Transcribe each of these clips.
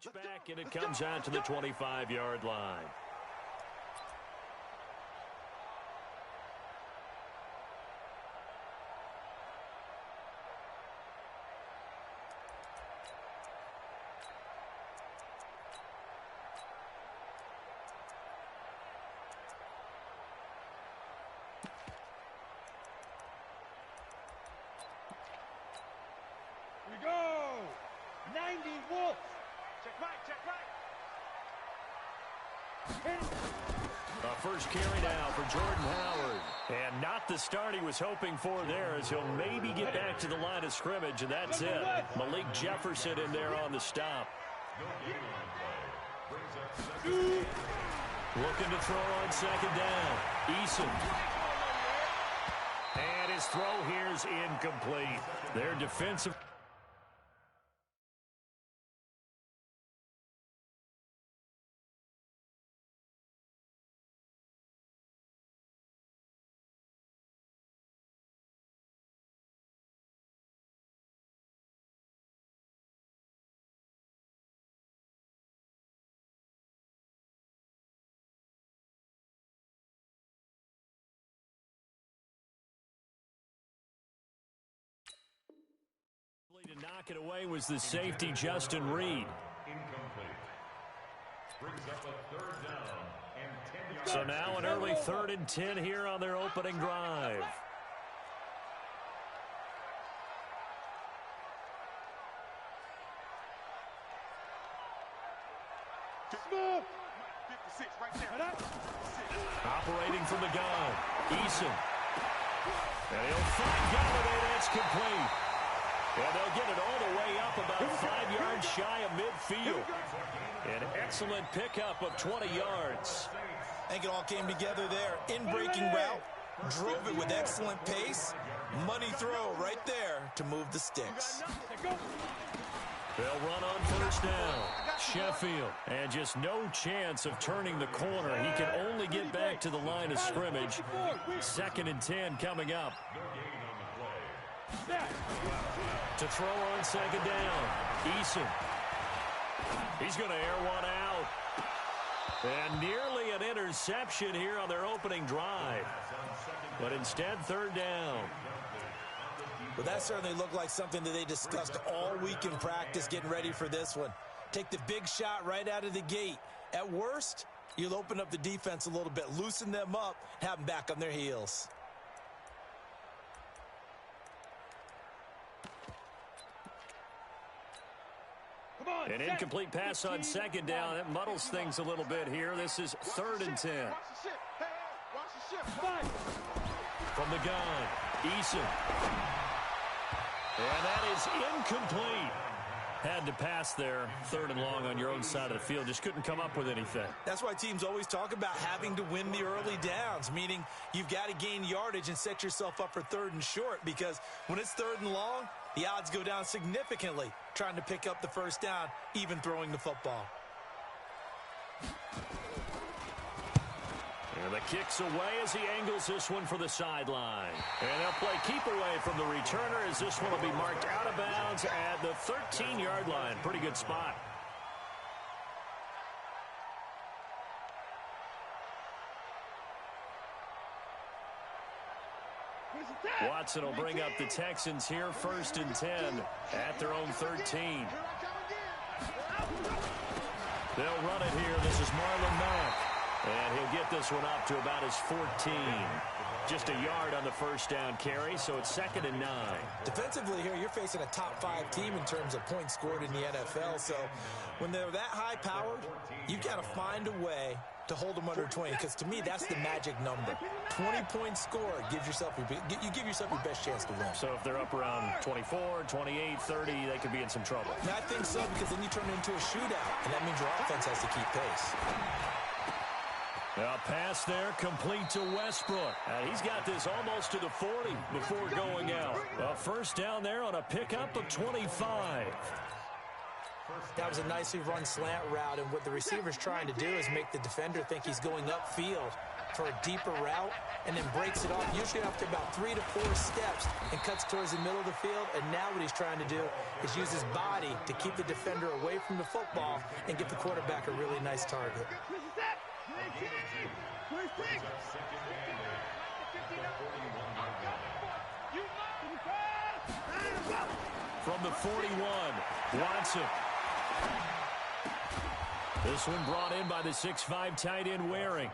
Back, and it comes out to the 25-yard line. We go! 90 Wolves! Check right, check right. First carry now for Jordan Howard. And not the start he was hoping for there, as he'll maybe get back to the line of scrimmage, and that's it. Malik Jefferson in there on the stop. Looking to throw on second down. Eason. And his throw here is incomplete. Their defensive... To knock it away was the safety, Justin Reed. Incomplete. Brings up a third down and 10 yards. So now an early 3rd and 10 here on their opening drive. Move! 56 right there. Operating from the gun. Eason. And he'll find Galladay. That's complete. And they'll get it all the way up about 5 yards shy of midfield. An excellent pickup of 20 yards. I think it all came together there. In-breaking route, drove it with excellent pace. Money throw right there to move the sticks. They'll run on first down. Sheffield. And just no chance of turning the corner. He can only get back to the line of scrimmage. 2nd and 10 coming up. To throw on second down. Eason. He's going to air one out. And nearly an interception here on their opening drive. But instead, 3rd down. Well, that certainly looked like something that they discussed all week in practice getting ready for this one. Take the big shot right out of the gate. At worst, you'll open up the defense a little bit, loosen them up, have them back on their heels. An incomplete pass on second down. That muddles things a little bit here. This is 3rd and 10. From the gun, Eason. And that is incomplete. Had to pass there, 3rd and long on your own side of the field. Just couldn't come up with anything. That's why teams always talk about having to win the early downs, meaning you've got to gain yardage and set yourself up for 3rd and short, because when it's 3rd and long, the odds go down significantly trying to pick up the first down, even throwing the football. And the kick's away as he angles this one for the sideline. And they'll play keep away from the returner as this one will be marked out of bounds at the 13-yard line. Pretty good spot. Watson will bring up the Texans here, 1st and 10 at their own 13. They'll run it here. This is Marlon Mack. And he'll get this one up to about his 14. Just a yard on the first down carry, so it's 2nd and 9. Defensively here, you're facing a top 5 team in terms of points scored in the NFL. So when they're that high-powered, you've got to find a way to hold them under 20, because to me, that's the magic number. 20 points scored gives yourself you give yourself your best chance to win. So if they're up around 24, 28, 30, they could be in some trouble. And I think so, because then you turn it into a shootout, and that means your offense has to keep pace. A pass there complete to Westbrook. He's got this almost to the 40 before going out. A first down there on a pickup of 25. That was a nicely run slant route, and what the receiver's trying to do is make the defender think he's going upfield for a deeper route, and then breaks it off, usually after about 3 to 4 steps, and cuts towards the middle of the field. And now what he's trying to do is use his body to keep the defender away from the football and give the quarterback a really nice target. From the 41, Watson. This one brought in by the 6'5" tight end Waring.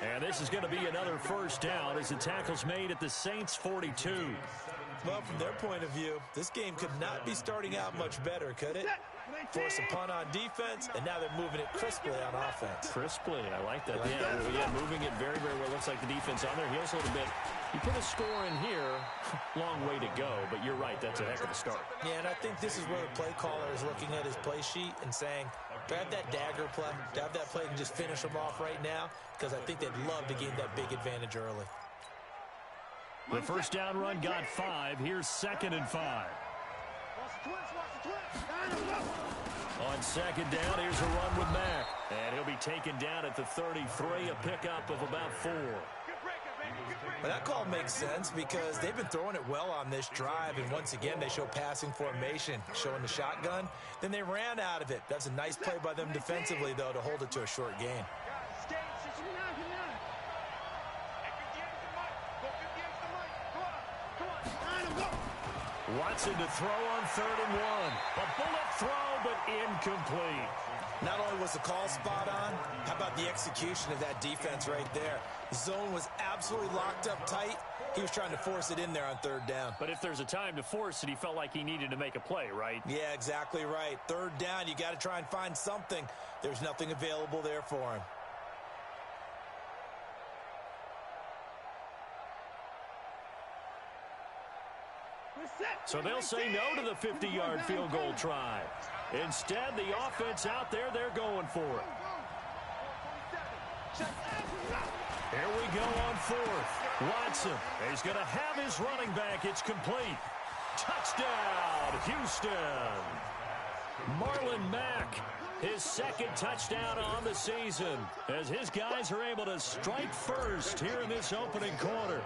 And this is going to be another first down as the tackle's made at the Saints' 42. Well, from their point of view, this game could not be starting out much better, could it? Force a punt on defense, and now they're moving it crisply on offense. Crisply, I like that. Yeah, moving it very, very well. Looks like the defense on their heels a little bit. You put a score in here, long way to go, but you're right, that's a heck of a start. Yeah, and I think this is where the play caller is looking at his play sheet and saying, do I have that dagger play? Do I have that play and just finish them off right now? Because I think they'd love to gain that big advantage early. The first down run got 5. Here's 2nd and 5. On 2nd down, here's a run with Mack. And he'll be taken down at the 33, a pickup of about 4. Well, that call makes sense because they've been throwing it well on this drive, and once again they show passing formation, showing the shotgun. Then they ran out of it. That's a nice play by them defensively, though, to hold it to a short gain. Watson to throw on 3rd and 1. A bullet throw, but incomplete. Not only was the call spot on, how about the execution of that defense right there? The zone was absolutely locked up tight. He was trying to force it in there on 3rd down. But if there's a time to force it, he felt like he needed to make a play, right? Yeah, exactly right. 3rd down, you got to try and find something. There's nothing available there for him. So they'll say no to the 50-yard field goal try. Instead, the offense out there, they're going for it. Here we go on 4th. Watson, he's going to have his running back. It's complete. Touchdown, Houston. Marlon Mack, his 2nd touchdown on the season, as his guys are able to strike first here in this opening quarter.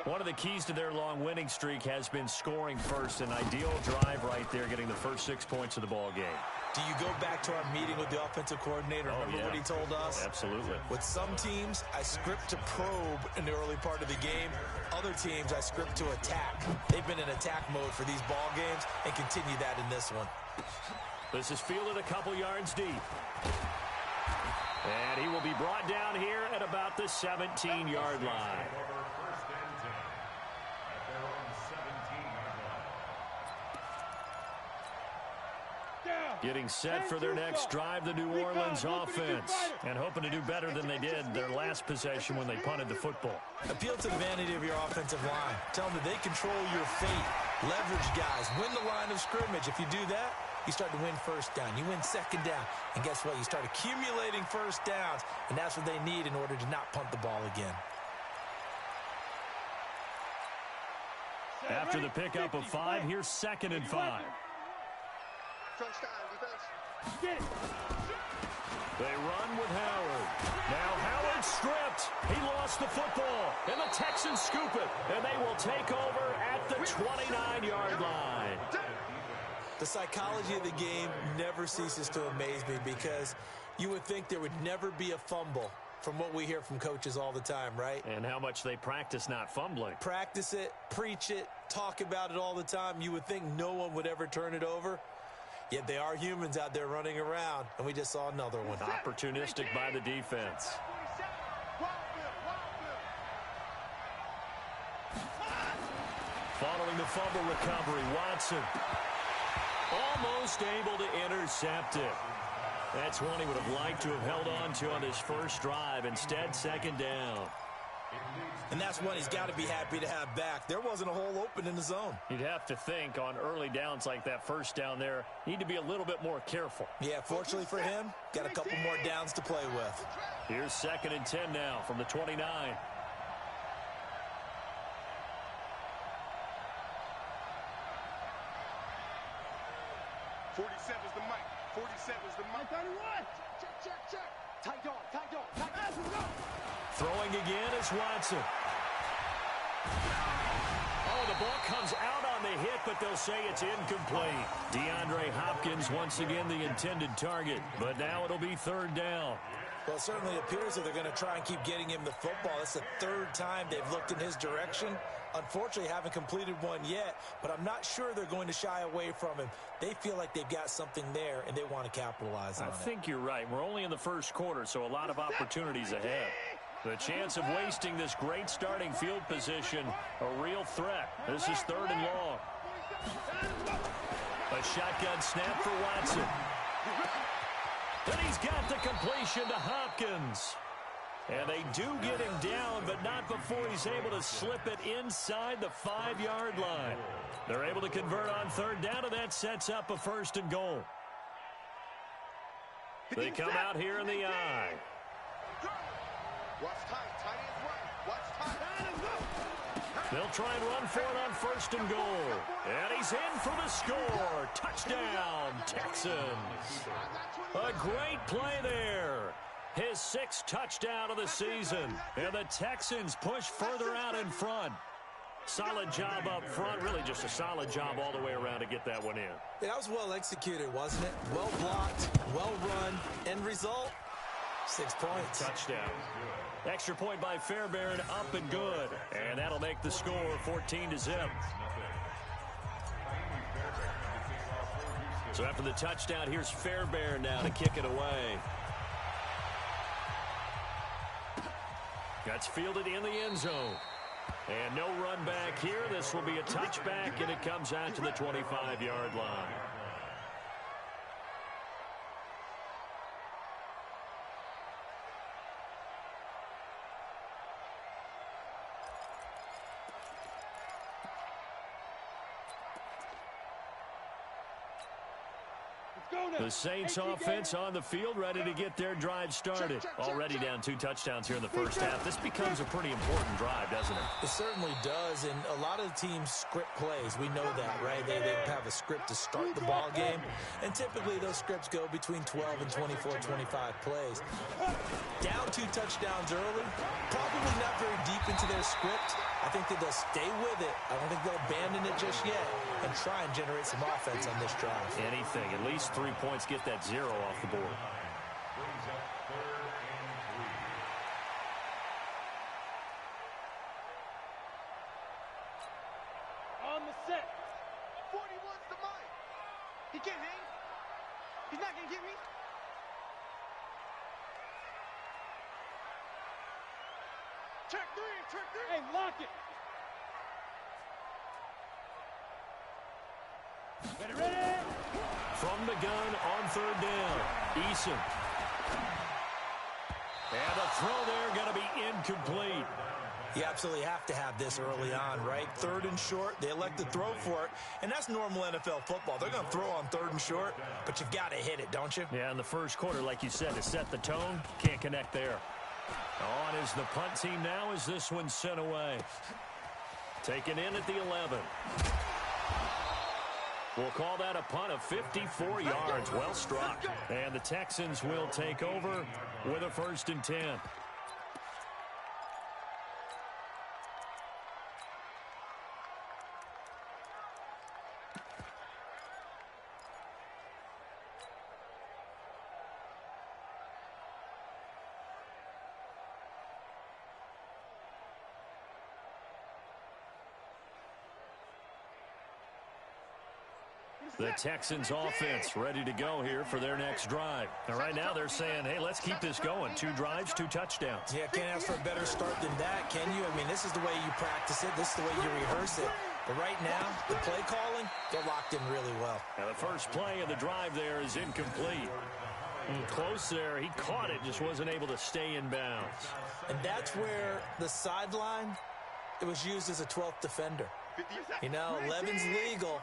One of the keys to their long winning streak has been scoring first. An ideal drive right there, getting the first 6 points of the ball game. Do you go back to our meeting with the offensive coordinator? Remember what he told us? Absolutely. With some teams, I script to probe in the early part of the game. Other teams, I script to attack. They've been in attack mode for these ball games and continue that in this one. This is fielded a couple yards deep. And he will be brought down here at about the 17-yard line. Getting set for their next drive, the New Orleans offense. And hoping to do better than they did their last possession when they punted the football. Appeal to the vanity of your offensive line. Tell them that they control your fate. Leverage guys. Win the line of scrimmage. If you do that, you start to win 1st down. You win 2nd down. And guess what? You start accumulating 1st downs. And that's what they need in order to not punt the ball again. After the pickup of 5, here's 2nd and 5. Get it. They run with Howard. Now Howard stripped. He lost the football. And the Texans scoop it. And they will take over at the 29-yard line. The psychology of the game never ceases to amaze me because you would think there would never be a fumble from what we hear from coaches all the time, right? And how much they practice not fumbling. Practice it, preach it, talk about it all the time. You would think no one would ever turn it over. Yet they are humans out there running around, and we just saw another one. Opportunistic by the defense. Following the fumble recovery, Watson almost able to intercept it. That's one he would have liked to have held on to on this first drive. Instead, 2nd down. And that's one he's got to be happy to have back. There wasn't a hole open in the zone. You'd have to think on early downs like that first down there, need to be a little bit more careful. Yeah, fortunately for him, got a couple more downs to play with. Here's 2nd and 10 now from the 29. 47's the mic. 47's the mic. 31. Check. Tight dog. Throwing again is Watson. Oh, the ball comes out on the hit, but they'll say it's incomplete. DeAndre Hopkins once again the intended target, but now it'll be third down. Well, it certainly appears that they're going to try and keep getting him the football. That's the third time they've looked in his direction. Unfortunately, haven't completed one yet, but I'm not sure they're going to shy away from him. They feel like they've got something there, and they want to capitalize on it. I think you're right. We're only in the first quarter, so a lot of opportunities ahead. The chance of wasting this great starting field position, a real threat. This is third and long. A shotgun snap for Watson. And he's got the completion to Hopkins. And they do get him down, but not before he's able to slip it inside the 5-yard line. They're able to convert on third down, and that sets up a first and goal. They come out here in the I. Watch tight ends right. Watch tight. They'll try and run for it on first and goal. And he's in for the score. Touchdown, Texans. A great play there. His 6th touchdown of the season. And the Texans push further out in front. Solid job up front. Really just a solid job all the way around to get that one in. Yeah, that was well executed, wasn't it? Well blocked, well run. End result, 6 points. Touchdown. Extra point by Fairbairn, up and good. And that'll make the score 14-0. So after the touchdown, here's Fairbairn now to kick it away. That's fielded in the end zone. And no run back here. This will be a touchback, and it comes out to the 25-yard line. The Saints offense on the field, ready to get their drive started. Already down 2 touchdowns here in the first half. This becomes a pretty important drive, doesn't it? It certainly does, and a lot of the teams script plays. We know that, right? They have a script to start the ball game, and typically those scripts go between 12 and 24, 25 plays. Down 2 touchdowns early, probably not very deep into their script. I think that they'll stay with it. I don't think they'll abandon it just yet and try and generate some offense on this drive. Anything, at least 3 points, get that 0 off the board. Brings up 3rd and 3. On the set. 41's the mic. He can't hang. He's not going to get me. Check 3. Hey, lock it. Ready? From the gun on third down, Eason. And the throw there going to be incomplete. You absolutely have to have this early on, right? 3rd and short, they elect to throw for it, and that's normal NFL football. They're going to throw on 3rd and short, but you've got to hit it, don't you? Yeah, in the first quarter, like you said, to set the tone, can't connect there. On is the punt team now as this one's sent away. Taken in at the 11. We'll call that a punt of 54 yards. Well struck. And the Texans will take over with a 1st and 10. The Texans offense ready to go here for their next drive. And right now they're saying, hey, let's keep this going. 2 drives, 2 touchdowns. Yeah, can't ask for a better start than that, can you? I mean, this is the way you practice it. This is the way you rehearse it. But right now, the play calling, they're locked in really well. Now the first play of the drive there is incomplete. Close there. He caught it, just wasn't able to stay in bounds. And that's where the sideline, it was used as a 12th defender. You know, 11's legal.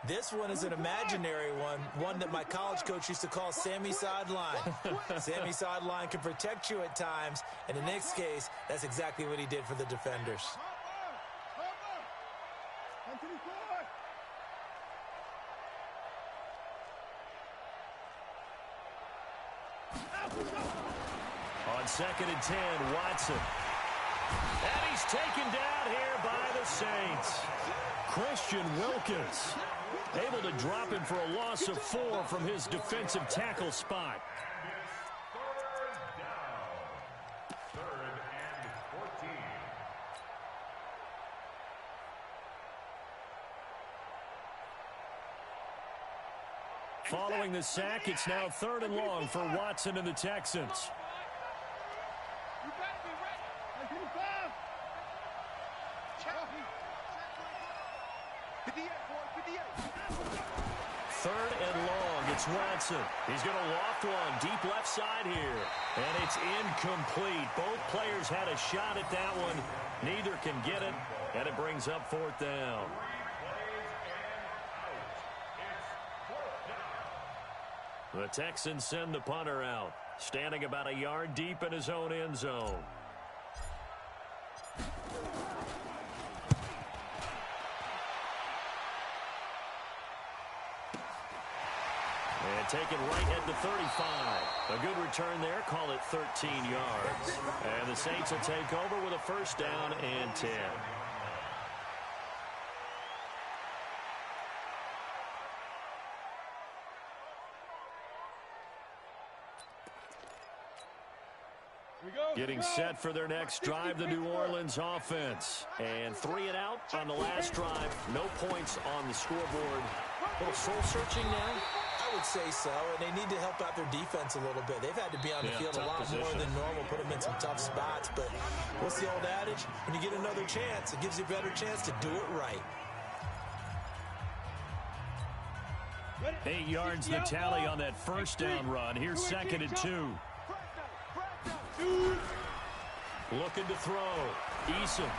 This one is an imaginary one that my college coach used to call Sammy Sideline. Sammy Sideline can protect you at times, and in this case, that's exactly what he did for the defenders. On 2nd and 10, Watson. And he's taken down here by the Saints. Christian Wilkins able to drop him for a loss of 4 from his defensive tackle spot. Following the sack, it's now 3rd and long for Watson and the Texans. You better be ready. 58, boy, 58. 3rd and long, it's Watson. He's going to loft one deep left side here. And it's incomplete. Both players had a shot at that one. Neither can get it. And it brings up 4th down. The Texans send the punter out, standing about a yard deep in his own end zone. And taken right at the 35. A good return there, call it 13 yards. And the Saints will take over with a 1st down and 10. Getting set for their next drive, the New Orleans offense. And 3 and out on the last drive. No points on the scoreboard. A little soul-searching now? I would say so, and they need to help out their defense a little bit. They've had to be on the field a lot more than normal, put them in some tough spots. But what's the old adage? When you get another chance, it gives you a better chance to do it right. 8 yards the tally on that 1st down run. Here's 2nd and 2. Looking to throw. Eason.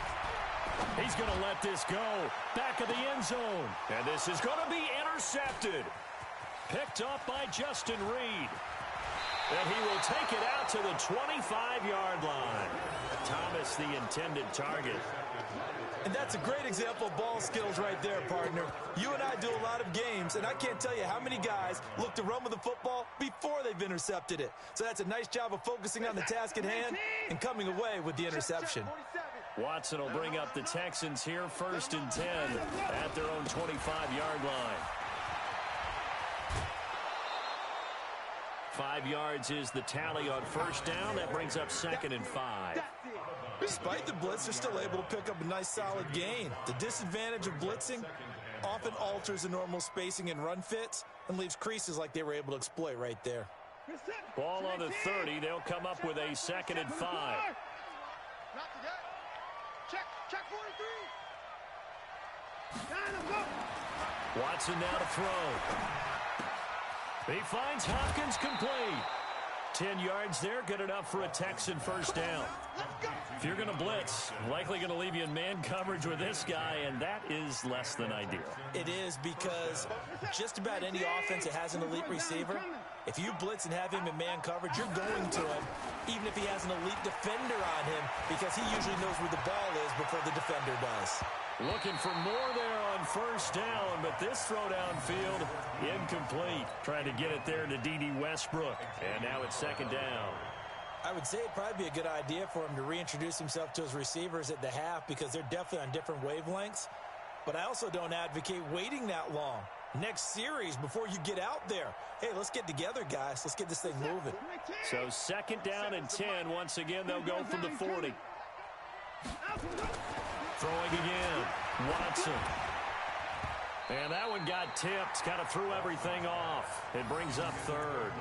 He's going to let this go. Back of the end zone. And this is going to be intercepted. Picked up by Justin Reed. And he will take it out to the 25-yard line. Thomas, the intended target. And that's a great example of ball skills right there, partner. You and I do a lot of games, and I can't tell you how many guys look to run with the football before they've intercepted it. So that's a nice job of focusing on the task at hand and coming away with the interception. Watson will bring up the Texans here 1st and 10 at their own 25-yard line. 5 yards is the tally on 1st down. That brings up 2nd and 5. Despite the blitz, they're still able to pick up a nice solid gain. The disadvantage of blitzing often alters the normal spacing and run fits and leaves creases like they were able to exploit right there. Ball on the 30. They'll come up with a 2nd and 5. Not today. Check 43. Watson now to throw. He finds Hopkins complete. 10 yards there, good enough for a Texan 1st down. If you're going to blitz, likely going to leave you in man coverage with this guy, and that is less than ideal. It is, because just about any offense that has an elite receiver, if you blitz and have him in man coverage, you're going to him, even if he has an elite defender on him, because he usually knows where the ball is before the defender does. Looking for more there on 1st down, but this throw downfield, incomplete. Trying to get it there to D.D. Westbrook, and now it's 2nd down. I would say it'd probably be a good idea for him to reintroduce himself to his receivers at the half, because they're definitely on different wavelengths. But I also don't advocate waiting that long. Next series before you get out there. Hey, let's get together, guys. Let's get this thing moving. So 2nd down and 10. Once again, they'll go from the 40. Throwing again. Watson. And that one got tipped. Kind of threw everything off. It brings up 3rd.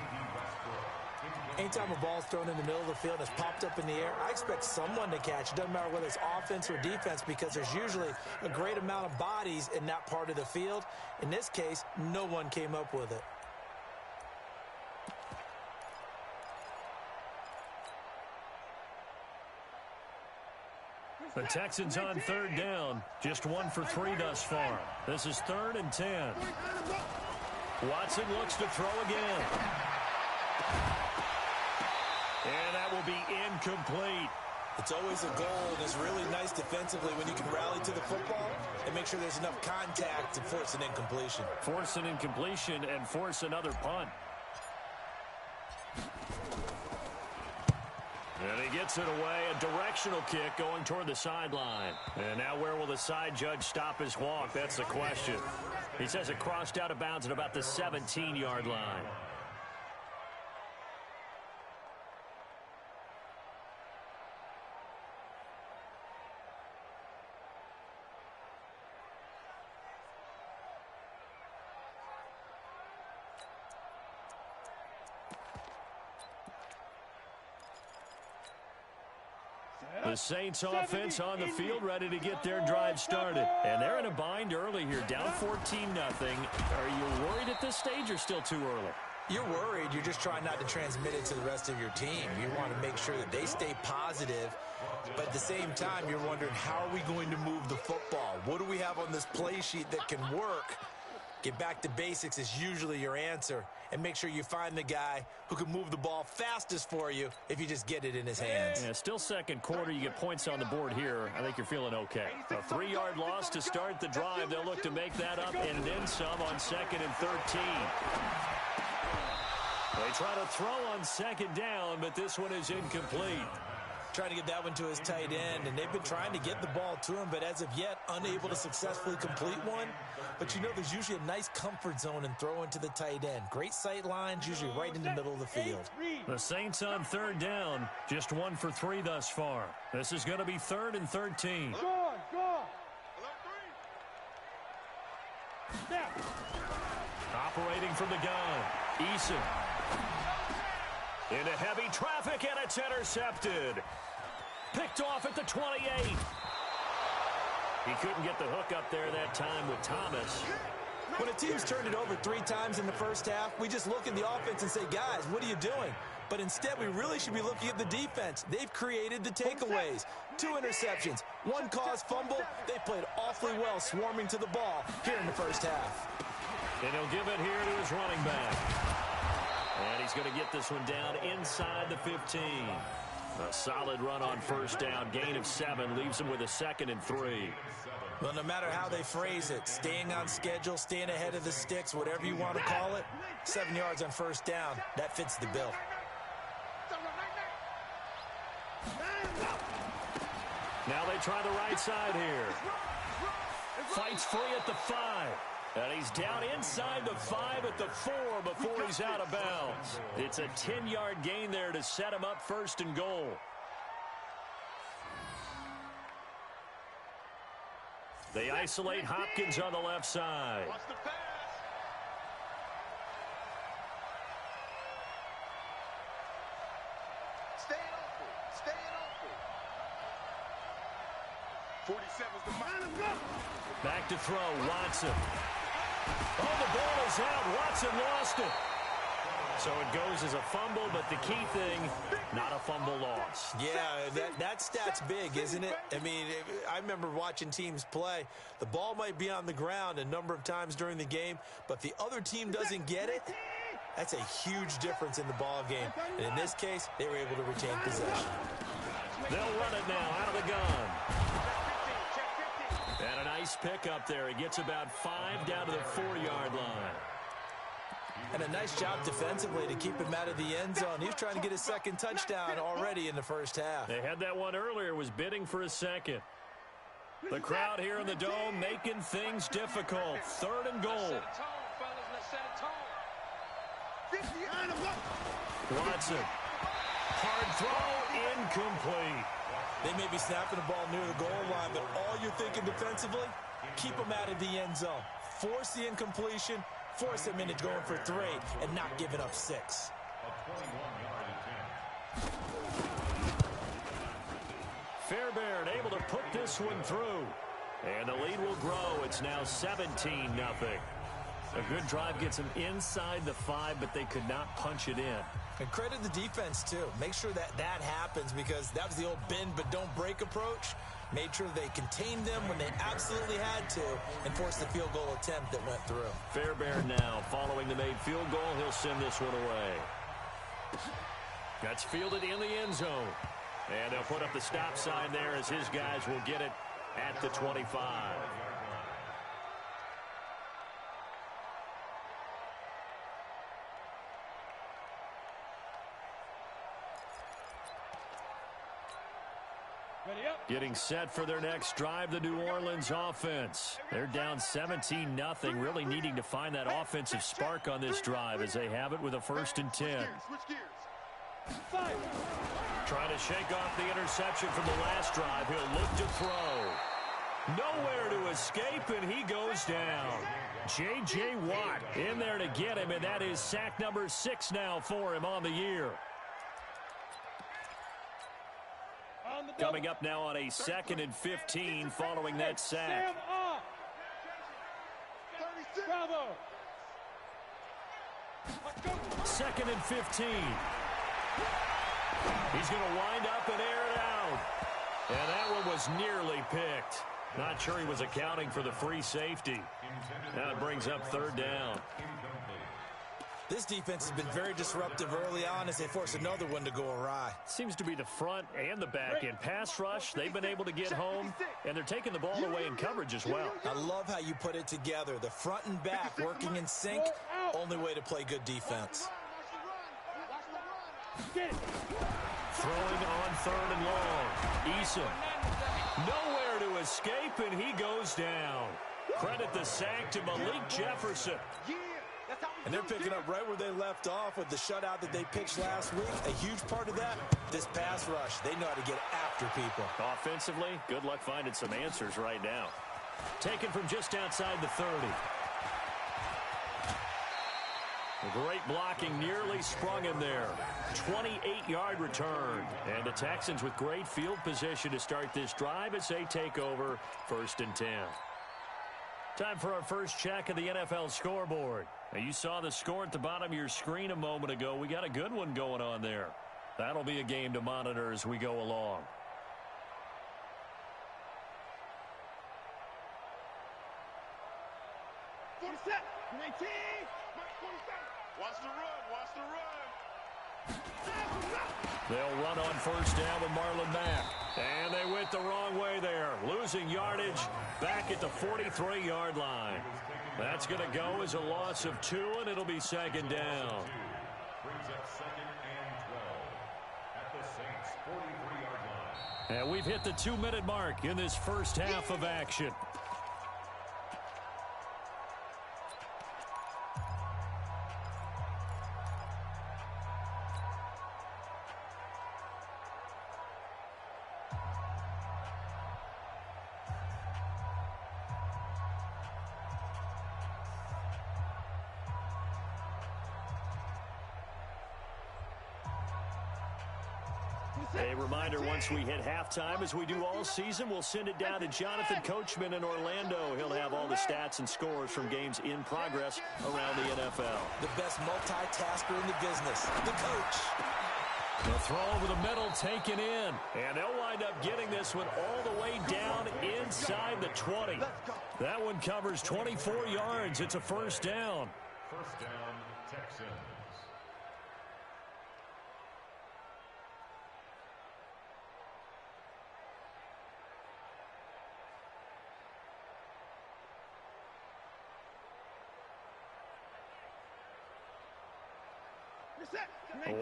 Anytime a ball's thrown in the middle of the field and it's popped up in the air, I expect someone to catch. It doesn't matter whether it's offense or defense, because there's usually a great amount of bodies in that part of the field. In this case, no one came up with it. The Texans on 3rd down. Just 1 for 3 thus far. This is 3rd and 10. Watson looks to throw again. And that will be incomplete. It's always a goal, and it's really nice defensively when you can rally to the football and make sure there's enough contact to force an incompletion. Force an incompletion and force another punt. And he gets it away, a directional kick going toward the sideline. And now where will the side judge stop his walk? That's the question. He says it crossed out of bounds at about the 17-yard line. The Saints offense on the field ready to get their drive started. And they're in a bind early here, down 14-0. Are you worried at this stage or still too early? You're worried. You're just trying not to transmit it to the rest of your team. You want to make sure that they stay positive. But at the same time, you're wondering, how are we going to move the football? What do we have on this play sheet that can work? Get back to basics is usually your answer. And make sure you find the guy who can move the ball fastest for you if you just get it in his hands. Yeah, still second quarter. You get points on the board here. I think you're feeling okay. A 3-yard loss to start the drive. They'll look to make that up and then some on 2nd and 13. They try to throw on 2nd down, but this one is incomplete. Trying to get that one to his tight end, and they've been trying to get the ball to him, but as of yet, unable to successfully complete one. But you know there's usually a nice comfort zone in throwing to the tight end. Great sight lines, usually right in the middle of the field. The Saints on 3rd down, just 1 for 3 thus far. This is going to be 3rd and 13. Go on, go on. Snap. Operating from the gun, Eason. Into heavy traffic, and it's intercepted. Picked off at the 28. He couldn't get the hook up there that time with Thomas. When a team's turned it over 3 times in the first half, we just look at the offense and say, guys, what are you doing? But instead, we really should be looking at the defense. They've created the takeaways. 2 interceptions, 1 caused fumble. They played awfully well swarming to the ball here in the first half. And he'll give it here to his running back. And he's going to get this one down inside the 15. A solid run on 1st down. Gain of 7 leaves him with a 2nd and 3. Well, no matter how they phrase it, staying on schedule, staying ahead of the sticks, whatever you want to call it, 7 yards on 1st down, that fits the bill. Now they try the right side here. Fights free at the 5. And he's down inside the 5 at the 4 before he's out of bounds. It's a 10-yard gain there to set him up 1st and goal. They isolate Hopkins on the left side. Watch the pass. Staying open. Staying open. 47's the man. Back to throw, Watson. Oh, the ball is out. Watson lost it. So it goes as a fumble, but the key thing, not a fumble loss. Yeah, that stat's big, isn't it? I mean, I remember watching teams play. The ball might be on the ground a number of times during the game, but if the other team doesn't get it, that's a huge difference in the ball game. And in this case, they were able to retain possession. They'll run it now out of the gun. And a nice pick up there. He gets about 5 down to the 4-yard line. And a nice job defensively to keep him out of the end zone. He was trying to get his 2nd touchdown already in the first half. They had that one earlier, was bidding for a 2nd. The crowd here in the Dome making things difficult. 3rd and goal. Watson. Hard throw, incomplete. They may be snapping the ball near the goal line, but all you're thinking defensively, keep them out of the end zone. Force the incompletion, force them into going for 3, and not giving up 6. Fairbairn able to put this one through. And the lead will grow. It's now 17-0. A good drive gets them inside the 5, but they could not punch it in. And credit the defense, too. Make sure that happens, because that was the old bend but don't break approach. Made sure they contained them when they absolutely had to and forced the field goal attempt that went through. Fairbairn now following the made field goal. He'll send this one away. That's fielded in the end zone. And they'll put up the stop sign there as his guys will get it at the 25. Ready up. Getting set for their next drive, the New Orleans offense. They're down 17-0, really needing to find that offensive spark on this drive as they have it with a 1st and 10. Switch gears. Fire. Trying to shake off the interception from the last drive. He'll look to throw. Nowhere to escape, and he goes down. J.J. Watt in there to get him, and that is sack number 6 now for him on the year. Coming up now on a 2nd and 15 following that sack. Bravo. 2nd and 15. He's going to wind up and air it out. And that one was nearly picked. Not sure he was accounting for the free safety. Now it brings up 3rd down. This defense has been very disruptive early on as they force another one to go awry. Seems to be the front and the back end. Pass rush, they've been able to get home, and they're taking the ball away in coverage as well. I love how you put it together. The front and back working in sync, only way to play good defense. Get it. Throwing on 3rd and long. Eason. Nowhere to escape, and he goes down. Credit the sack to Malik Jefferson. And they're picking up right where they left off with the shutout that they pitched last week. A huge part of that, this pass rush. They know how to get after people. Offensively, good luck finding some answers right now. Taken from just outside the 30. Great blocking, nearly sprung him there. 28-yard return. And the Texans with great field position to start this drive as they take over 1st and 10. Time for our first check of the NFL scoreboard. Now, you saw the score at the bottom of your screen a moment ago. We got a good one going on there. That'll be a game to monitor as we go along. Watch the run. Watch the run. They'll run on 1st down with Marlon Mack. And they went the wrong way there. Losing yardage back at the 43-yard line. That's going to go as a loss of 2, and it'll be 2nd down. Brings up 2nd and 12 at the Saints' 43-yard line. And we've hit the 2-minute mark in this first half of action. A reminder, once we hit halftime, as we do all season, we'll send it down to Jonathan Coachman in Orlando. He'll have all the stats and scores from games in progress around the NFL. The best multitasker in the business, the coach. The throw over the middle taken in. And they'll wind up getting this one all the way down inside the 20. That one covers 24 yards. It's a 1st down. 1st down, Texans.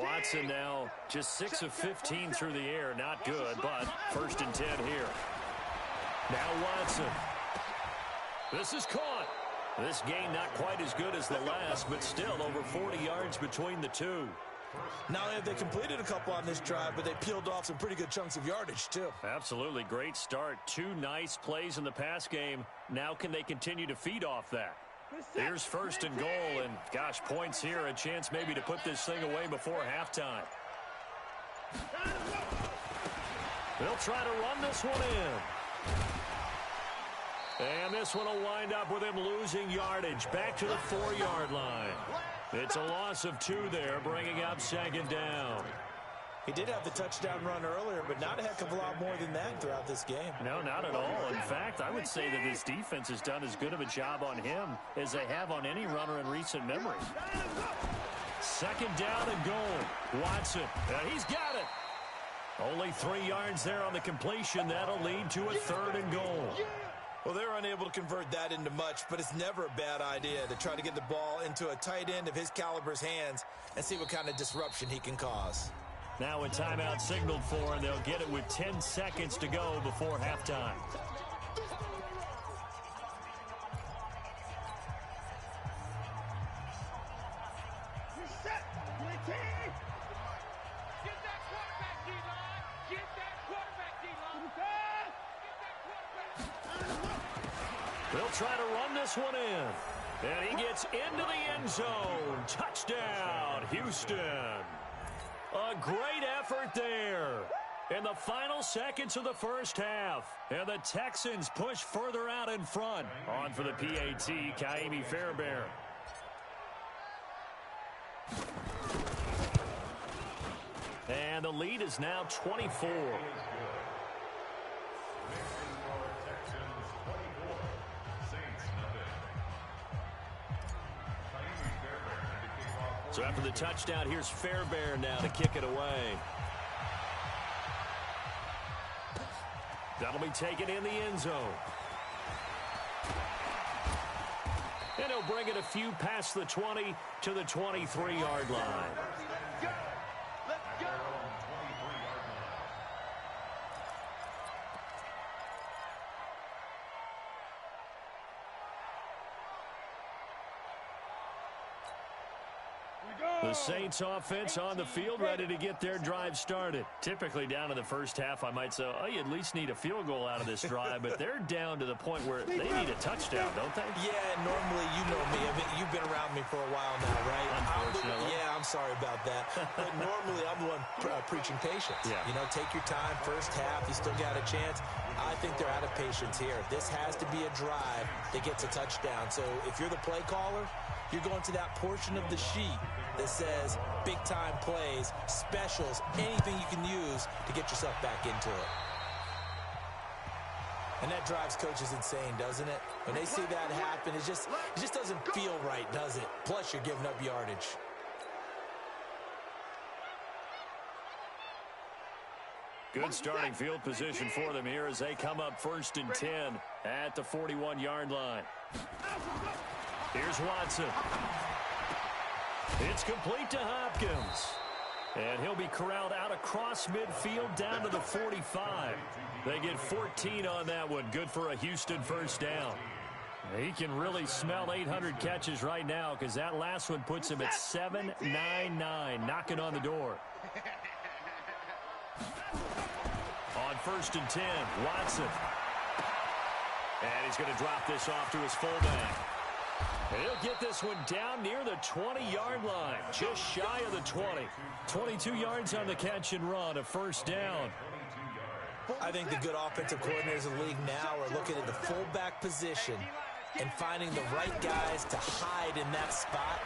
Watson now just 6 of 15 through the air. Not good, but 1st and 10 here. Now Watson. This is caught. This game not quite as good as the last, but still over 40 yards between the two. Not only have they completed a couple on this drive, but they peeled off some pretty good chunks of yardage, too. Absolutely. Great start. 2 nice plays in the pass game. Now can they continue to feed off that? Here's 1st and goal, and gosh, points here, a chance maybe to put this thing away before halftime. They'll try to run this one in. And this one will wind up with him losing yardage back to the 4-yard line. It's a loss of 2 there, bringing up 2nd down. He did have the touchdown run earlier, but not a heck of a lot more than that throughout this game. No, not at all. In fact, I would say that this defense has done as good of a job on him as they have on any runner in recent memory. 2nd down and goal. Watson, he's got it. Only 3 yards there on the completion. That'll lead to a 3rd and goal. Well, they were unable to convert that into much, but it's never a bad idea to try to get the ball into a tight end of his caliber's hands and see what kind of disruption he can cause. Now a timeout signaled for, and they'll get it with 10 seconds to go before halftime. They'll try to run this one in. And he gets into the end zone. Touchdown, Houston. A great effort there in the final seconds of the first half. And the Texans push further out in front. On for the PAT, Kaimi Fairbairn. And the lead is now 24. So after the touchdown, here's Fairbairn now to kick it away. That'll be taken in the end zone. And he'll bring it a few past the 20 to the 23-yard line. The Saints offense on the field, ready to get their drive started. Typically down in the first half, I might say, oh, you at least need a field goal out of this drive, but they're down to the point where they need a touchdown, don't they? Yeah, normally, you know me. I mean, you've been around me for a while now, right? Unfortunately. I'm sorry about that. But normally, I'm the one preaching patience. Yeah. You know, take your time. First half, you still got a chance. I think they're out of patience here. This has to be a drive that gets a touchdown. So if you're the play caller, you're going to that portion of the sheet that says big-time plays, specials, anything you can use to get yourself back into it. And that drives coaches insane, doesn't it? When they see that happen, it just doesn't feel right, does it? Plus, you're giving up yardage. Good starting field position for them here as they come up 1st and 10 at the 41-yard line. Here's Watson. It's complete to Hopkins. And he'll be corralled out across midfield down to the 45. They get 14 on that one. Good for a Houston first down. He can really smell 800 catches right now because that last one puts him at 799, knocking on the door. On 1st and 10, Watson. And he's going to drop this off to his fullback. And he'll get this one down near the 20-yard line, just shy of the 20. 22 yards on the catch and run, a first down. I think the good offensive coordinators in the league now are looking at the fullback position and finding the right guys to hide in that spot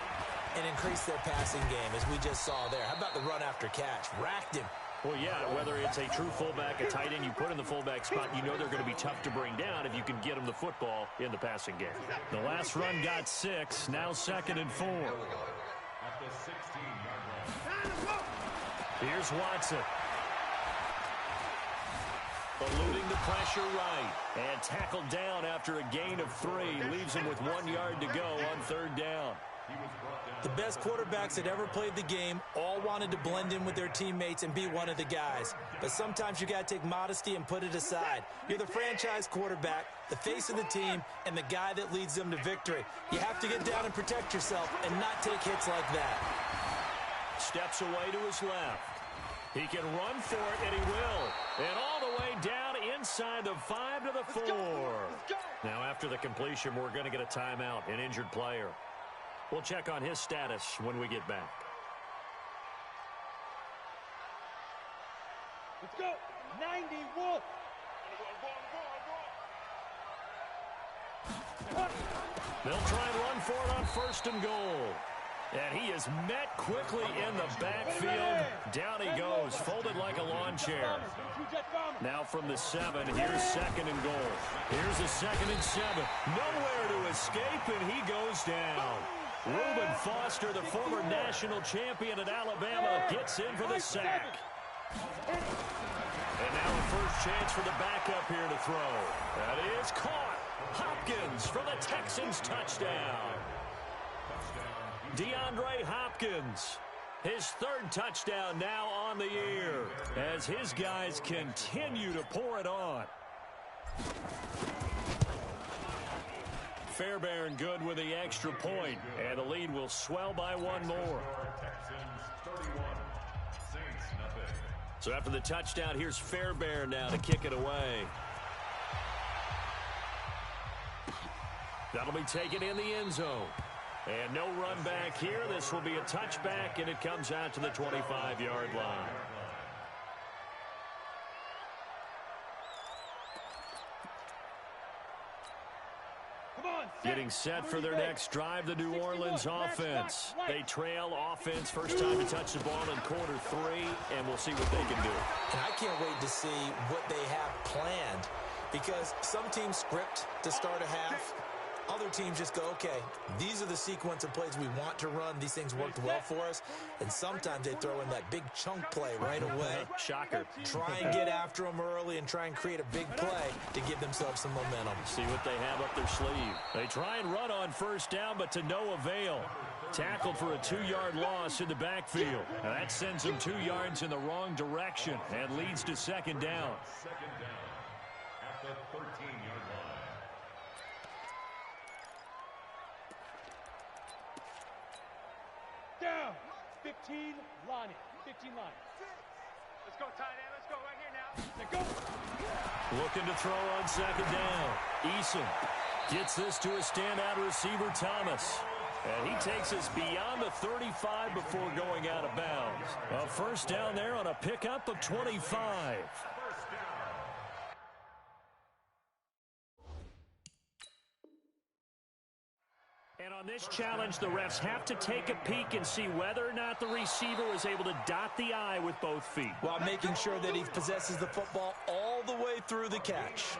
and increase their passing game, as we just saw there. How about the run after catch? Racked him. Well, yeah, whether it's a true fullback, a tight end you put in the fullback spot, you know they're going to be tough to bring down if you can get them the football in the passing game. The last run got 6, now 2nd and 4. At the 16-yard line. Here's Watson. Eluding the pressure right. And tackled down after a gain of 3. Leaves him with 1 yard to go on 3rd down. The best quarterbacks that ever played the game all wanted to blend in with their teammates and be one of the guys. But sometimes you got to take modesty and put it aside. You're the franchise quarterback, the face of the team, and the guy that leads them to victory. You have to get down and protect yourself and not take hits like that. Steps away to his left. He can run for it, and he will. And all the way down inside the 5 to the 4. Now, after the completion, we're going to get a timeout, an injured player. We'll check on his status when we get back. Let's go. 91. They'll try and run for it on 1st and goal. And he is met quickly in the backfield. Down he goes, folded like a lawn chair. Now from the 7, here's 2nd and goal. Here's a 2nd and 7. Nowhere to escape, and he goes down. Reuben Foster, the former national champion at Alabama, gets in for the sack. And now a first chance for the backup here to throw. That is caught. Hopkins for the Texans touchdown. DeAndre Hopkins His third touchdown now on the year as his guys continue to pour it on. Fairbairn good with the extra point, and the lead will swell by one more. So after the touchdown, here's Fairbairn now to kick it away. That'll be taken in the end zone. And no run back here. This will be a touchback, and it comes out to the 25-yard line. Getting set for their next drive, the New Orleans offense. They trail offense, first time to touch the ball in quarter 3, and we'll see what they can do. And I can't wait to see what they have planned, because some teams script to start a half. Other teams just go, okay, these are the sequence of plays we want to run. These things worked well for us. And sometimes they throw in that big chunk play right away. Shocker. Try and get after them early and try and create a big play to give themselves some momentum. See what they have up their sleeve. They try and run on first down, but to no avail. Tackled for a 2-yard loss in the backfield. Now that sends them 2 yards in the wrong direction and leads to second down. Second down at the 13-yard line. Down. 15 Lonnie. 15 Lonnie. Let's go, tight end. Let's go right here now. Let's go. Looking to throw on second down. Eason gets this to a standout receiver, Thomas. And he takes us beyond the 35 before going out of bounds. A first down there on a pickup of 25. And on this challenge, the refs have to take a peek and see whether or not the receiver was able to dot the I with both feet. While making sure that he possesses the football all the way through the catch.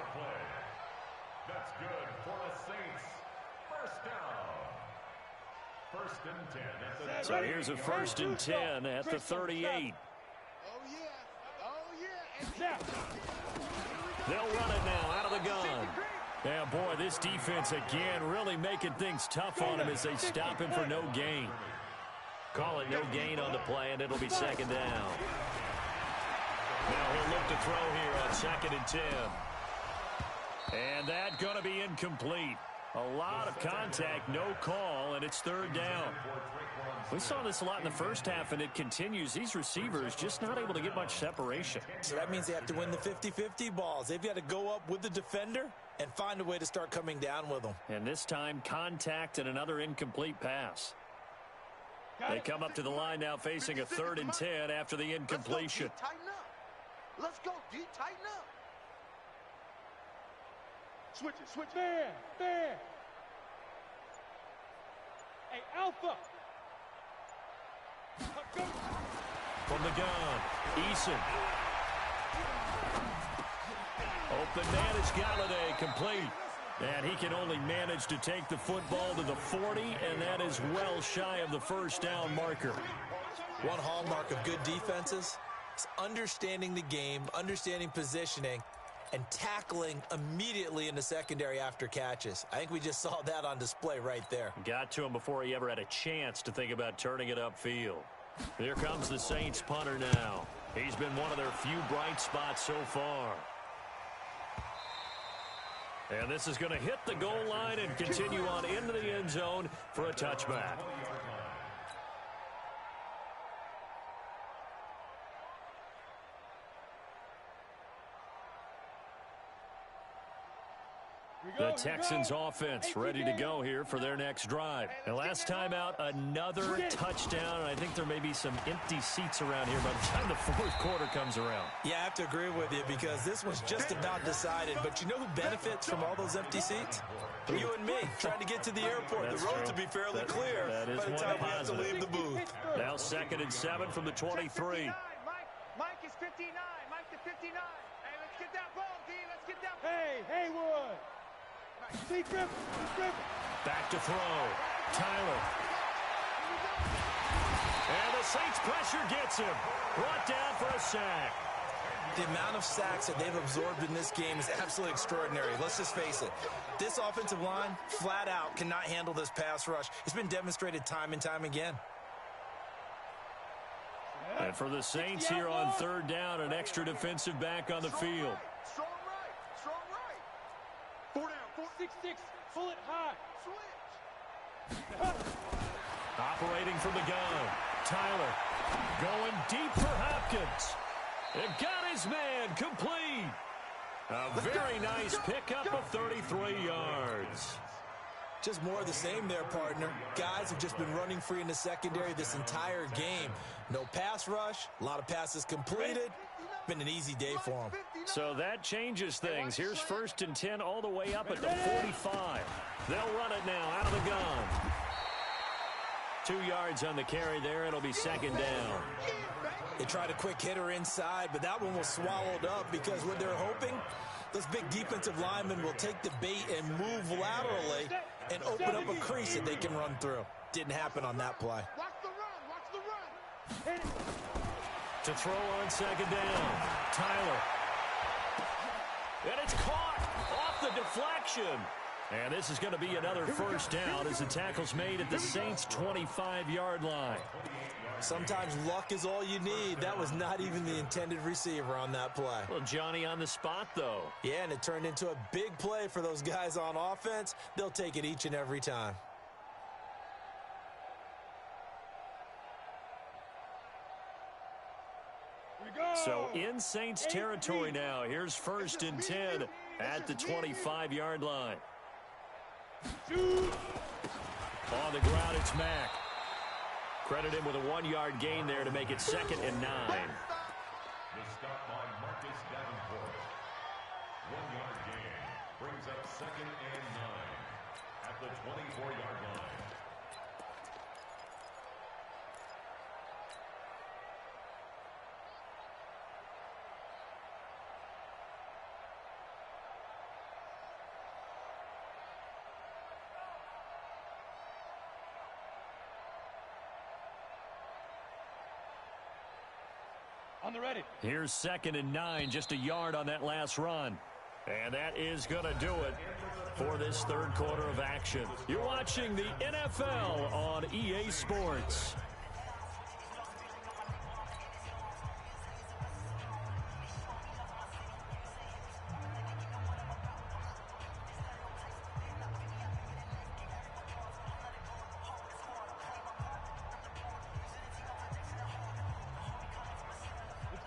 That's good for the Saints. First down. First and 10 at the So here's a first and 10 at the 38. Oh, yeah. Oh, yeah. And Snap. They'll run it now out of the gun. Yeah, boy, this defense again really making things tough on him as they stop him for no gain. Call it no gain on the play, and it'll be second down. Now he'll look to throw here on second and 10. And that's going to be incomplete. A lot of contact, no call, and it's third down. We saw this a lot in the first half, and it continues. These receivers just not able to get much separation. So that means they have to win the 50-50 balls. They've got to go up with the defender and find a way to start coming down with them. And this time, contact and another incomplete pass. They come up to the line now facing a 3rd and 10 after the incompletion. Let's go, D. Tighten up. Switch it. Switch it. There. Hey, Alpha. Go. From the gun, Eason. Open man is Galladay, complete. And he can only manage to take the football to the 40, and that is well shy of the first down marker. One hallmark of good defenses is understanding the game, understanding positioning, and tackling immediately in the secondary after catches. I think we just saw that on display right there. Got to him before he ever had a chance to think about turning it upfield. Here comes the Saints punter now. He's been one of their few bright spots so far. And this is going to hit the goal line and continue on into the end zone for a touchback. The Texans offense ready to go here for their next drive. And last time out, another touchdown. And I think there may be some empty seats around here by the time the fourth quarter comes around. Yeah, I have to agree with you because this was just about decided. But you know who benefits from all those empty seats? You and me, trying to get to the airport. That's the roads true. will be fairly clear by the time we have to leave the booth. Now 2nd and 7 from the 23. Mike is 59. Mike to 59. Hey, let's get that ball, D. Let's get that ball. Hey, Haywood. See Griffin. Back to throw. Tyler. And the Saints pressure gets him. Brought down for a sack. The amount of sacks that they've absorbed in this game is absolutely extraordinary. Let's just face it. This offensive line, flat out, cannot handle this pass rush. It's been demonstrated time and time again. And for the Saints here on third down, an extra defensive back on the field. Strong right. Strong right. 4 down. 6-6. Pull it high. Switch. Operating from the gun. Tyler going deep for Hopkins. It got his man complete. A very nice pickup of 33 yards. Just more of the same there, partner. Guys have just been running free in the secondary this entire game. No pass rush, a lot of passes completed. Been an easy day for them. So that changes things. Here's 1st and 10 all the way up at the 45. They'll run it now out of the gun. 2 yards on the carry there. It'll be 2nd down. They tried a quick hitter inside, but that one was swallowed up because what they're hoping, those big defensive linemen will take the bait and move laterally and open up a crease that they can run through. Didn't happen on that play. Watch the run. Watch the run. To throw on 2nd down. Tyler. And it's caught off the deflection. And this is going to be another 1st down as the tackle's made at the Saints' 25-yard line. Sometimes luck is all you need. That was not even the intended receiver on that play. Well, Johnny on the spot, though. Yeah, and it turned into a big play for those guys on offense. They'll take it each and every time. So in Saints territory now. Here's 1st and 10 at the 25-yard line. On the ground, it's Mack. Credit him with a 1-yard gain there to make it 2nd and 9. The stop by Marcus Davenport. 1-yard gain brings up 2nd and 9 at the 24-yard line. On the ready. Here's 2nd and 9, just a yard on that last run. And that is going to do it for this 3rd quarter of action. You're watching the NFL on EA Sports.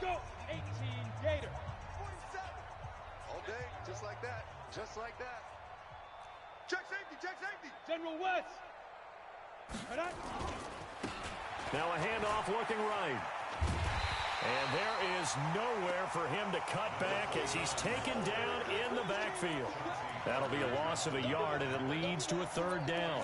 Go, 18 Gator. 47. All day, just like that. Just like that. Check safety, check safety. General West. Now a handoff looking right. And there is nowhere for him to cut back as he's taken down in the backfield. That'll be a loss of a yard, and it leads to a 3rd down.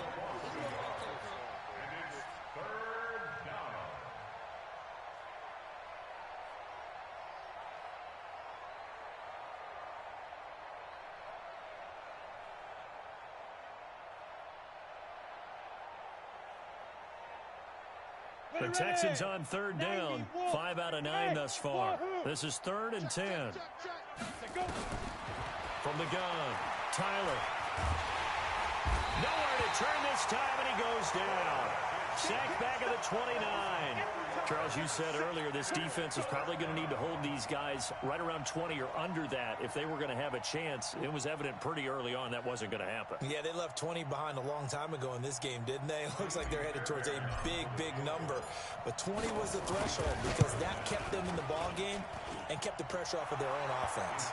The Texans on 3rd down. 5 out of 9 thus far. This is 3rd and 10. From the gun, Tyler. Nowhere to turn this time, and he goes down. Sacked back at the 29. Charles, you said earlier this defense is probably going to need to hold these guys right around 20 or under that if they were going to have a chance. It was evident pretty early on that wasn't going to happen. Yeah, they left 20 behind a long time ago in this game, didn't they? It looks like they're headed towards a big, big number. But 20 was the threshold because that kept them in the ball game and kept the pressure off of their own offense.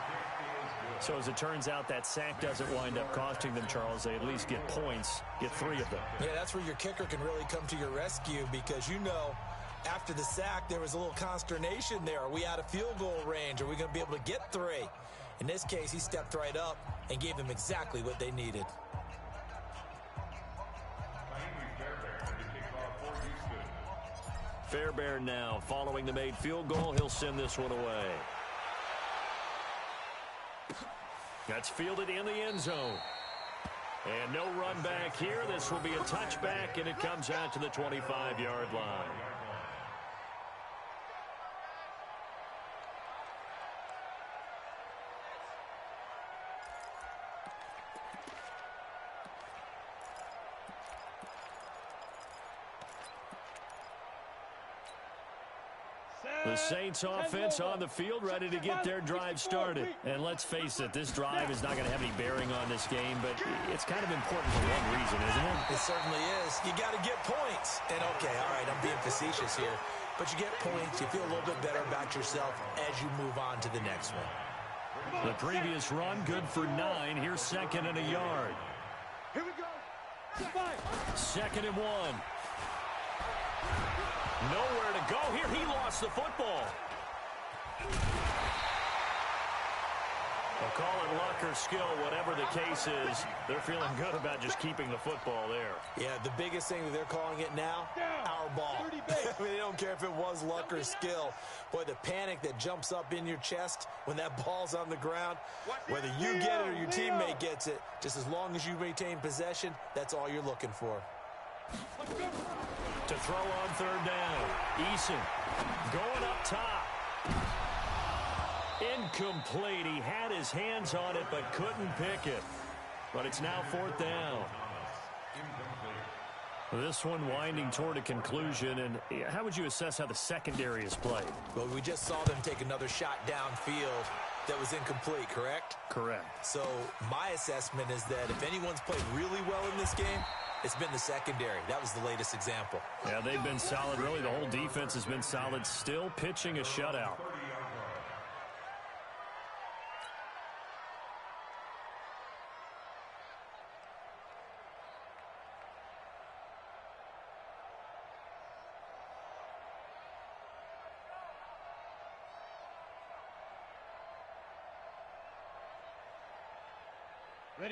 So as it turns out, that sack doesn't wind up costing them, Charles. They at least get points, get 3 of them. Yeah, that's where your kicker can really come to your rescue because, you know, after the sack, there was a little consternation there. Are we out of field goal range? Are we going to be able to get 3? In this case, he stepped right up and gave them exactly what they needed. Fairbairn now following the made field goal. He'll send this one away. That's fielded in the end zone. And no run back here. This will be a touchback, and it comes out to the 25-yard line. The Saints offense on the field, ready to get their drive started. And let's face it, this drive is not going to have any bearing on this game, but it's kind of important for one reason, isn't it? It certainly is. You got to get points. And, okay, all right, I'm being facetious here. But you get points, you feel a little bit better about yourself as you move on to the next one. The previous run, good for 9. Here's second and a yard. Here we go. 2nd and 1. Nowhere to go here. He lost the football. They'll call it luck or skill, whatever the case is. They're feeling good about just keeping the football there. Yeah, the biggest thing that they're calling it now, our ball. I mean, they don't care if it was luck or skill. Boy, the panic that jumps up in your chest when that ball's on the ground, whether you get it or your teammate gets it, just as long as you maintain possession, that's all you're looking for. To throw on 3rd down. Eason going up top. Incomplete. He had his hands on it but couldn't pick it. But it's now 4th down. This one winding toward a conclusion. And how would you assess how the secondary is played? Well, we just saw them take another shot downfield that was incomplete, correct? Correct. So my assessment is that if anyone's played really well in this game, it's been the secondary. That was the latest example. Yeah, they've been solid. Really, the whole defense has been solid. Still pitching a shutout.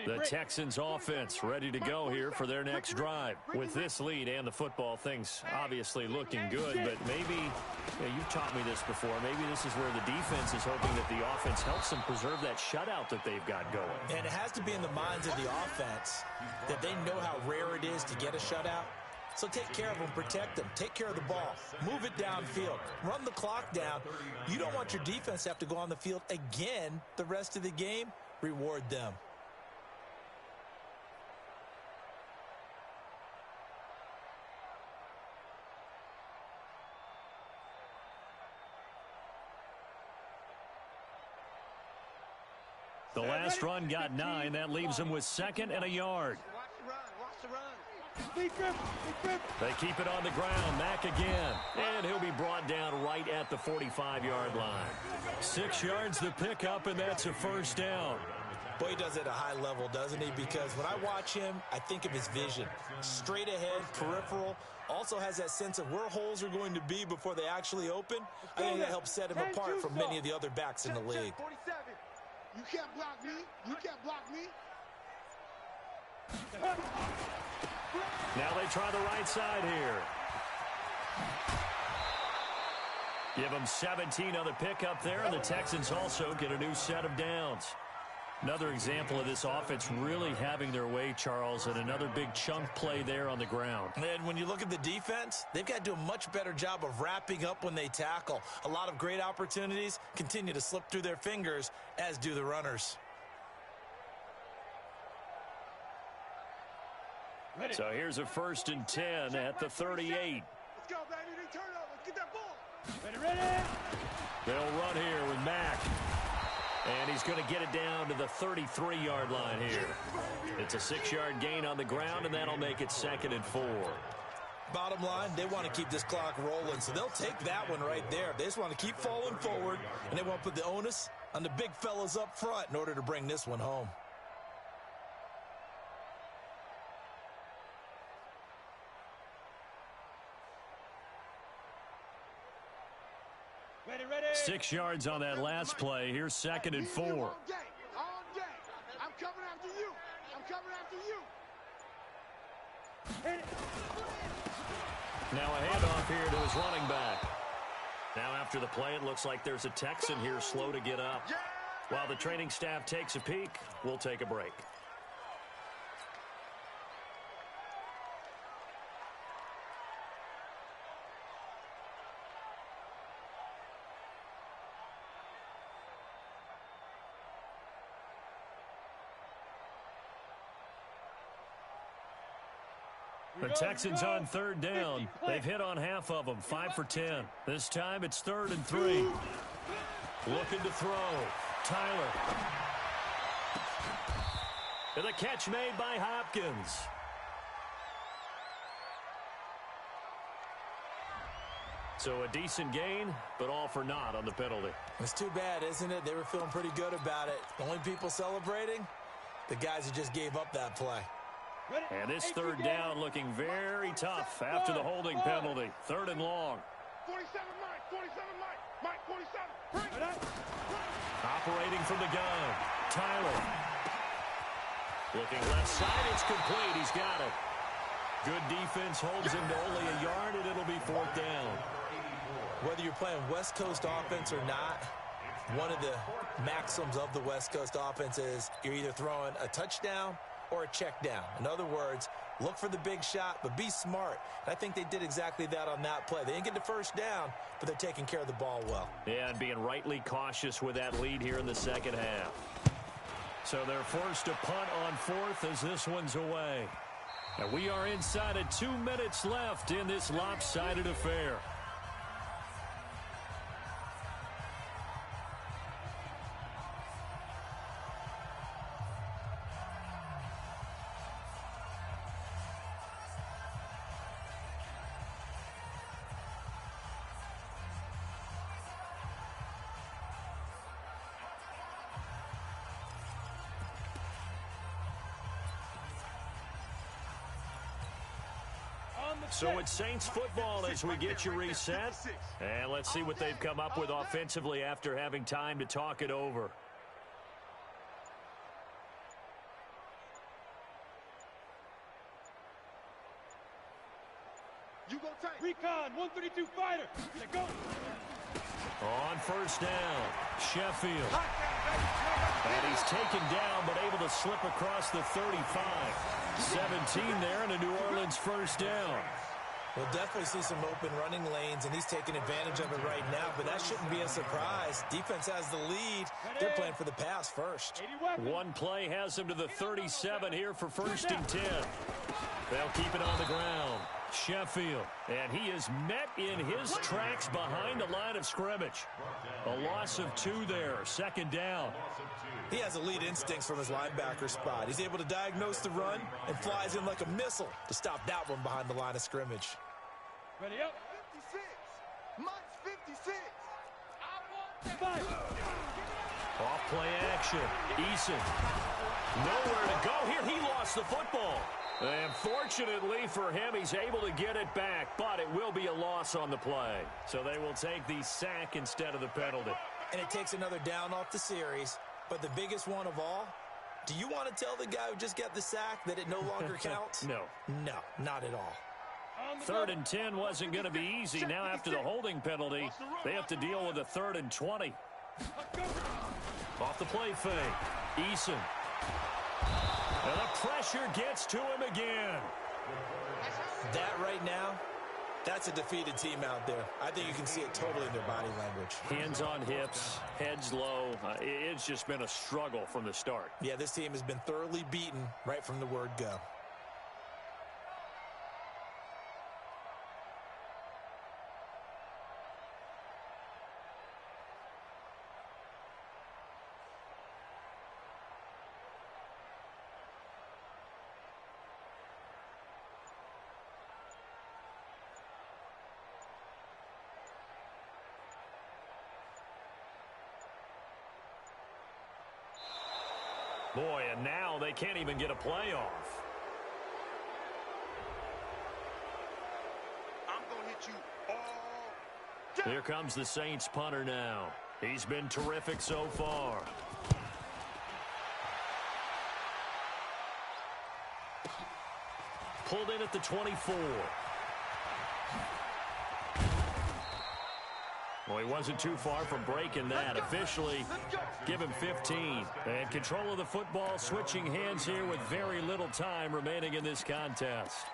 The Texans offense ready to go here for their next drive. With this lead and the football, things obviously looking good, but maybe, you've taught me this before, maybe this is where the defense is hoping that the offense helps them preserve that shutout that they've got going. And it has to be in the minds of the offense that they know how rare it is to get a shutout. So take care of them, protect them, take care of the ball, move it downfield, run the clock down. You don't want your defense to have to go on the field again the rest of the game. Reward them. The last run got 9. That leaves them with 2nd and a yard. Big grip. They keep it on the ground. Mack again. And he'll be brought down right at the 45-yard line. 6 yards to pick up, and that's a 1st down. Boy, he does it at a high level, doesn't he? Because when I watch him, I think of his vision. Straight ahead, peripheral. Also has that sense of where holes are going to be before they actually open. I think that helps set him apart from many of the other backs in the league. You can't block me. You can't block me. Now they try the right side here. Give them 17 on the pickup there, and the Texans also get a new set of downs. Another example of this offense really having their way, Charles, and another big chunk play there on the ground. And when you look at the defense, they've got to do a much better job of wrapping up when they tackle. A lot of great opportunities continue to slip through their fingers, as do the runners. So here's a 1st and 10 at the 38. Let's go, baby. They turn over. Get that ball. Ready. They'll run here with Mack. And he's going to get it down to the 33-yard line here. It's a 6-yard gain on the ground, and that'll make it 2nd and 4. Bottom line, they want to keep this clock rolling, so they'll take that one right there. They just want to keep falling forward, and they want to put the onus on the big fellas up front in order to bring this one home. Ready. 6 yards on that last play. Here's 2nd and 4. All day. I'm coming after you. Now a handoff here to his running back. Now after the play, it looks like there's a Texan here slow to get up. While the training staff takes a peek, we'll take a break. The Texans on third down. They've hit on half of them, 5 for 10. This time it's 3rd and 3. Looking to throw. Tyler. And the catch made by Hopkins. So a decent gain, but all for naught on the penalty. It's too bad, isn't it? They were feeling pretty good about it. The only people celebrating, the guys who just gave up that play. And this 3rd down looking very tough after the holding penalty. 3rd and long. 47 Mike, 47. Operating from the gun. Tyler. Looking left side, it's complete. He's got it. Good defense holds him to only a yard, and it'll be 4th down. Whether you're playing West Coast offense or not, one of the maxims of the West Coast offense is you're either throwing a touchdown or a check down. In other words, look for the big shot, but be smart. And I think they did exactly that on that play. They didn't get the first down, but they're taking care of the ball well. Yeah, and being rightly cautious with that lead here in the second half. So they're forced to punt on 4th as this one's away. And we are inside of 2 minutes left in this lopsided affair. So it's Saints football as we get you reset. And let's see what they've come up with offensively after having time to talk it over. You go tight. Recon, 132 fighter. Let's go. On 1st down, Sheffield. And he's taken down, but able to slip across the 35. 17 there, and a New Orleans 1st down. We'll definitely see some open running lanes, and he's taking advantage of it right now, but that shouldn't be a surprise. Defense has the lead. They're playing for the pass first. One play has him to the 37 here for 1st and 10. They'll keep it on the ground. Sheffield, and he is met in his tracks behind the line of scrimmage. A loss of 2 there, 2nd down. He has elite instincts from his linebacker spot. He's able to diagnose the run and flies in like a missile to stop that one behind the line of scrimmage. Ready up. 56. Mike's 56. Off play action. Eason. Nowhere to go here. He lost the football. And fortunately for him, he's able to get it back, but it will be a loss on the play. So they will take the sack instead of the penalty. And it takes another down off the series. But the biggest one of all, do you want to tell the guy who just got the sack that it no longer counts? No. No, not at all. 3rd and 10 wasn't going to be easy. Now after the holding penalty, they have to deal with a 3rd and 20. Off the play fake. Eason. And the pressure gets to him again. That right now, that's a defeated team out there. I think you can see it totally in their body language. Hands on hips, heads low. It's just been a struggle from the start. Yeah, this team has been thoroughly beaten right from the word go. Boy, and now they can't even get a playoff. I'm going to hit you all. Here comes the Saints punter now. He's been terrific so far. Pulled in at the 24. Well, he wasn't too far from breaking that. Officially, give him 15. And control of the football switching hands here with very little time remaining in this contest.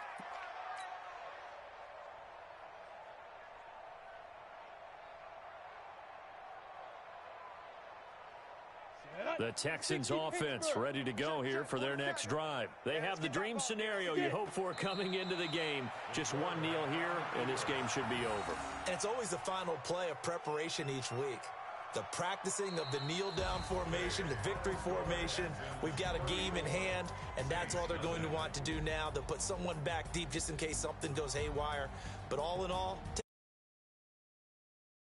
Set The Texans offense ready to go here for their next drive. They have the dream scenario you hope for coming into the game. Just one kneel here, and this game should be over. And it's always the final play of preparation each week. The practicing of the kneel-down formation, the victory formation. We've got a game in hand, and that's all they're going to want to do now. They'll put someone back deep just in case something goes haywire. But all in all,